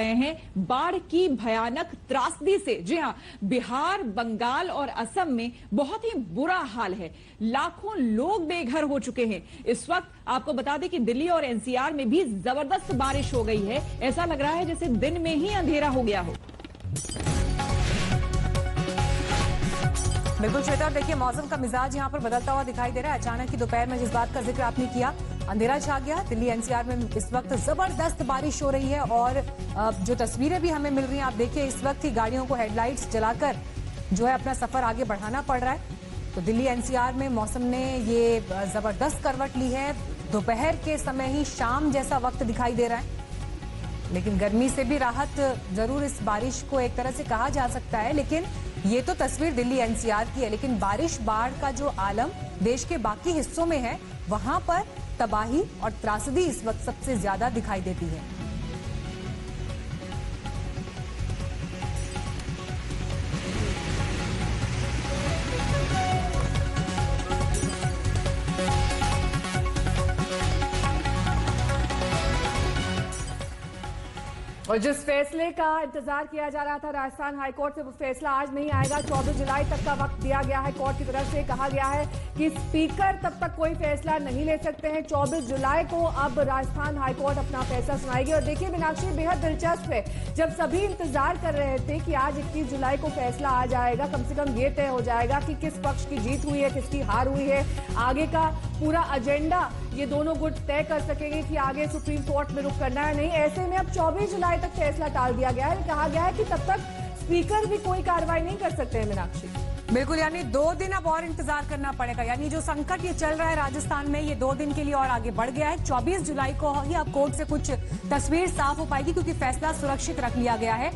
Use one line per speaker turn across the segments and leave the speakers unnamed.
हैं बाढ़ की भयानक त्रासदी से। जी हां, बिहार, बंगाल और असम में बहुत ही बुरा हाल है। लाखों लोग बेघर हो चुके हैं। इस वक्त आपको बता दें कि दिल्ली और एनसीआर में भी जबरदस्त बारिश हो गई है। ऐसा लग रहा है जैसे दिन में ही अंधेरा हो गया हो।
बिल्कुल श्वेता, देखिए मौसम का मिजाज यहाँ पर बदलता हुआ दिखाई दे रहा है। अचानक की दोपहर में जिस बात का जिक्र आपने किया, अंधेरा छा गया। दिल्ली एनसीआर में इस वक्त जबरदस्त बारिश हो रही है और जो तस्वीरें भी हमें मिल रही हैं, आप देखिए इस वक्त ही गाड़ियों को हेडलाइट्स जलाकर जो है अपना सफर आगे बढ़ाना पड़ रहा है। तो दिल्ली एनसीआर में मौसम ने ये जबरदस्त करवट ली है। दोपहर के समय ही शाम जैसा वक्त दिखाई दे रहा है, लेकिन गर्मी से भी राहत जरूर इस बारिश को एक तरह से कहा जा सकता है। लेकिन ये तो तस्वीर दिल्ली एनसीआर की है, लेकिन बारिश बाढ़ का जो आलम देश के बाकी हिस्सों में है, वहां पर तबाही और त्रासदी इस वक्त सबसे ज्यादा दिखाई देती है।
और जिस फैसले का इंतजार किया जा रहा था राजस्थान हाईकोर्ट से, वो फैसला आज नहीं आएगा। 24 जुलाई तक का वक्त दिया गया है। कोर्ट की तरफ से कहा गया है कि स्पीकर तब तक कोई फैसला नहीं ले सकते हैं। 24 जुलाई को अब राजस्थान हाईकोर्ट अपना फैसला सुनाएगी। और देखिए मीनाक्षी, बेहद दिलचस्प है, जब सभी इंतजार कर रहे थे कि आज 21 जुलाई को फैसला आ जाएगा, कम से कम ये तय हो जाएगा कि किस पक्ष की जीत हुई है, किसकी हार हुई है, आगे का पूरा एजेंडा ये दोनों गुट तय कर सकेंगे कि आगे सुप्रीम कोर्ट में रुख करना है नहीं। ऐसे में अब 24 जुलाई तक फैसला टाल दिया गया है। कहा गया है कि तब तक स्पीकर भी कोई कार्रवाई नहीं कर सकते हैं। मीनाक्षी,
बिल्कुल, यानी 2 दिन अब और इंतजार करना पड़ेगा। यानी जो संकट ये चल रहा है राजस्थान में, ये 2 दिन के लिए और आगे बढ़ गया है। 24 जुलाई को ही अब कोर्ट से कुछ तस्वीर साफ हो पाएगी, क्योंकि फैसला सुरक्षित रख लिया गया है।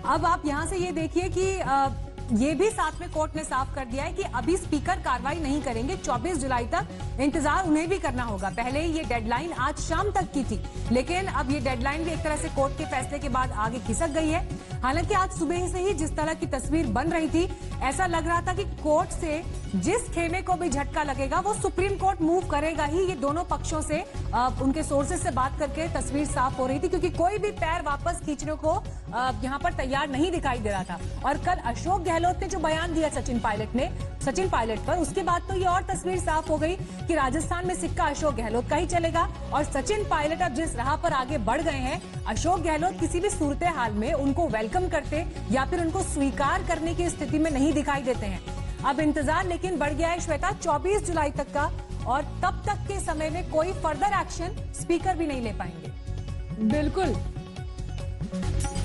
अब आप यहाँ से ये देखिए कि ये भी साथ में कोर्ट ने साफ कर दिया है कि अभी स्पीकर कार्रवाई नहीं करेंगे। 24 जुलाई तक इंतजार उन्हें भी करना होगा। पहले ये डेडलाइन आज शाम तक की थी, लेकिन अब ये डेडलाइन भी एक तरह से कोर्ट के फैसले के बाद आगे खिसक गई है। हालांकि आज सुबह से ही जिस तरह की तस्वीर बन रही थी, ऐसा लग रहा था कि कोर्ट से जिस खेमे को भी झटका लगेगा वो सुप्रीम कोर्ट मूव करेगा ही। ये दोनों पक्षों से उनके सोर्सेज से बात करके तस्वीर साफ हो रही थी, क्योंकि कोई भी पैर वापस खींचने को यहाँ पर तैयार नहीं दिखाई दे रहा था। और कल अशोक गहलोत ने जो बयान दिया सचिन पायलट पर, उसके बाद तो ये और तस्वीर साफ हो गई कि राजस्थान में सिक्का अशोक गहलोत का ही चलेगा। और सचिन पायलट अब जिस राह पर आगे बढ़ गए हैं, अशोक गहलोत किसी भी सूरत हाल में उनको वेलकम करते या फिर उनको स्वीकार करने की स्थिति में नहीं दिखाई देते हैं। अब इंतजार लेकिन बढ़ गया है श्वेता 24 जुलाई तक का, और तब तक के समय में कोई फर्दर एक्शन स्पीकर भी नहीं ले पाएंगे।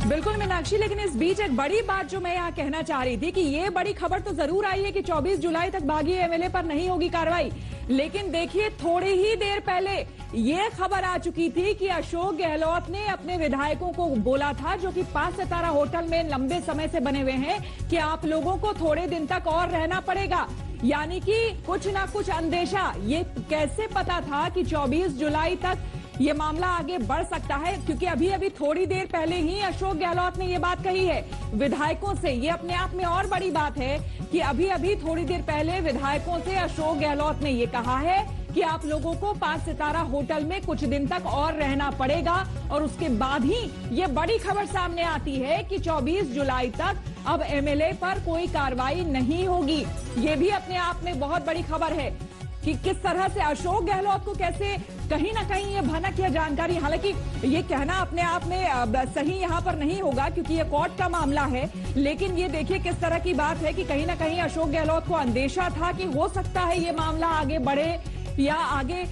बिल्कुल मीनाक्षी, लेकिन इस बीच एक बड़ी बात जो मैं यहाँ कहना चाह रही थी कि ये बड़ी खबर तो जरूर आई है कि 24 जुलाई तक बागी एमएलए पर नहीं होगी कार्रवाई। लेकिन देखिए, थोड़ी ही देर पहले ये खबर आ चुकी थी कि अशोक गहलोत ने अपने विधायकों को बोला था, जो कि 5 सितारा होटल में लंबे समय से बने हुए हैं, कि आप लोगों को थोड़े दिन तक और रहना पड़ेगा। यानी कि कुछ ना कुछ अंदेशा, ये कैसे पता था कि 24 जुलाई तक ये मामला आगे बढ़ सकता है, क्योंकि अभी अभी थोड़ी देर पहले ही अशोक गहलोत ने ये बात कही है विधायकों से। ये अपने आप में और बड़ी बात है कि अभी अभी थोड़ी देर पहले विधायकों से अशोक गहलोत ने ये कहा है कि आप लोगों को 5 सितारा होटल में कुछ दिन तक और रहना पड़ेगा। और उसके बाद ही ये बड़ी खबर सामने आती है कि 24 जुलाई तक अब एमएलए पर कोई कार्रवाई नहीं होगी। ये भी अपने आप में बहुत बड़ी खबर है कि किस तरह से अशोक गहलोत को कैसे कहीं ना कहीं ये भनक या जानकारी, हालांकि ये कहना अपने आप में सही यहाँ पर नहीं होगा क्योंकि ये कोर्ट का मामला है, लेकिन ये देखिए किस तरह की बात है कि कहीं ना कहीं अशोक गहलोत को अंदेशा था कि हो सकता है ये मामला आगे बढ़े या आगे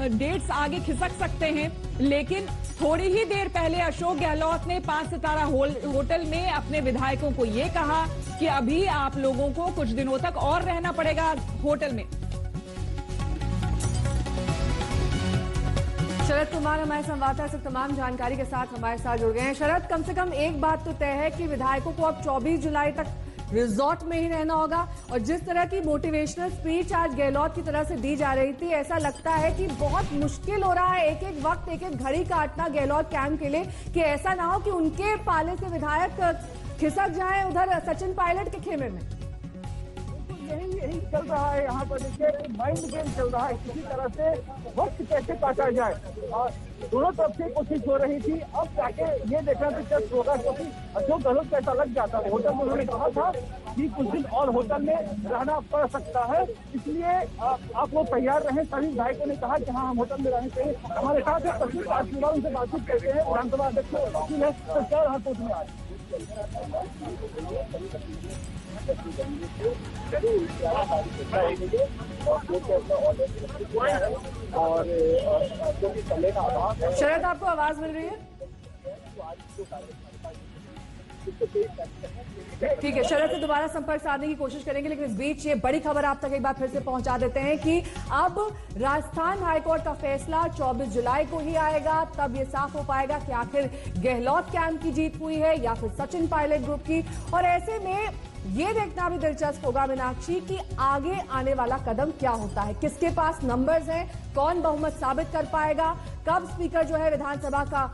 डेट्स आगे खिसक सकते हैं। लेकिन थोड़ी ही देर पहले अशोक गहलोत ने 5 सितारा होटल में अपने विधायकों को ये कहा कि अभी आप लोगों को कुछ दिनों तक और रहना पड़ेगा होटल में।
शरद कुमार हमारे संवाददाता से तमाम जानकारी के साथ हमारे साथ जुड़ गए हैं। शरद, कम से कम एक बात तो तय है कि विधायकों को अब 24 जुलाई तक रिजॉर्ट में ही रहना होगा। और जिस तरह की मोटिवेशनल स्पीच आज गहलोत की तरफ से दी जा रही थी, ऐसा लगता है कि बहुत मुश्किल हो रहा है एक एक वक्त, एक एक घड़ी काटना गहलोत कैंप के लिए, कि ऐसा ना हो कि उनके पाले से विधायक खिसक जाएं उधर सचिन पायलट के खेमे में।
यही चल रहा है यहाँ पर। देखिए, माइंड गेम चल रहा है, किसी तरह से वक्त कैसे काटा जाए। और दोनों तरफ से कोशिश हो रही थी। अब जाके ये देखना दिलचस्प होगा, क्योंकि अशोक गहलोत को ऐसा लग जाता है होटल में, उन्होंने कहा था कि कुछ दिन और होटल में रहना पड़ सकता है, इसलिए आप लोग तैयार रहें। सभी विधायकों ने कहा कि हाँ, हम होटल में रहने चाहिए। हमारे साथ है तस्वीर पासवान, उनसे बातचीत करते हैं। विधानसभा अध्यक्ष वकील है, तो क्या रहा कोर्ट में आज? और जो भी चलेगा आभार
शरद, आपको आवाज मिल रही है? ठीक है, शरद से दोबारा संपर्क साधने की कोशिश करेंगे, लेकिन इस बीच ये बड़ी खबर आप तक एक बार फिर से पहुंचा देते हैं कि अब राजस्थान हाईकोर्ट का फैसला 24 जुलाई को ही आएगा। तब ये साफ हो पाएगा कि आखिर गहलोत कैंप की जीत हुई है या फिर सचिन पायलट ग्रुप की। और ऐसे में ये देखना भी दिलचस्प होगा मीनाक्षी कि आगे आने वाला कदम क्या होता है, किसके पास नंबर्स हैं, कौन बहुमत साबित कर पाएगा, कब स्पीकर जो है विधानसभा का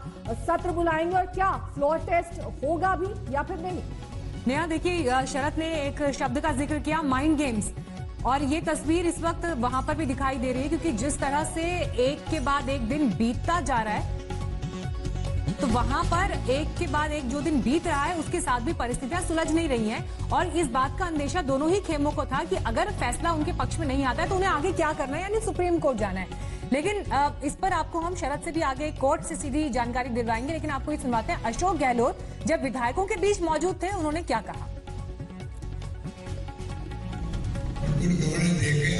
सत्र बुलाएंगे और क्या फ्लोर टेस्ट होगा भी या फिर नहीं।
नेहा, देखिए शरद ने एक शब्द का जिक्र किया, माइंड गेम्स, और ये तस्वीर इस वक्त वहां पर भी दिखाई दे रही है, क्योंकि जिस तरह से एक के बाद एक दिन बीतता जा रहा है, तो वहां पर एक के बाद एक जो दिन बीत रहा है उसके साथ भी परिस्थितियां सुलझ नहीं रही हैं। और इस बात का अंदेशा दोनों ही खेमों को था कि अगर फैसला उनके पक्ष में नहीं आता है तो उन्हें आगे क्या करना है, यानी सुप्रीम कोर्ट जाना है। लेकिन इस पर आपको हम शरद से भी आगे कोर्ट से सीधी जानकारी दिलवाएंगे, लेकिन आपको ये सुनवाते हैं अशोक गहलोत जब विधायकों के बीच मौजूद थे उन्होंने क्या कहा।
देके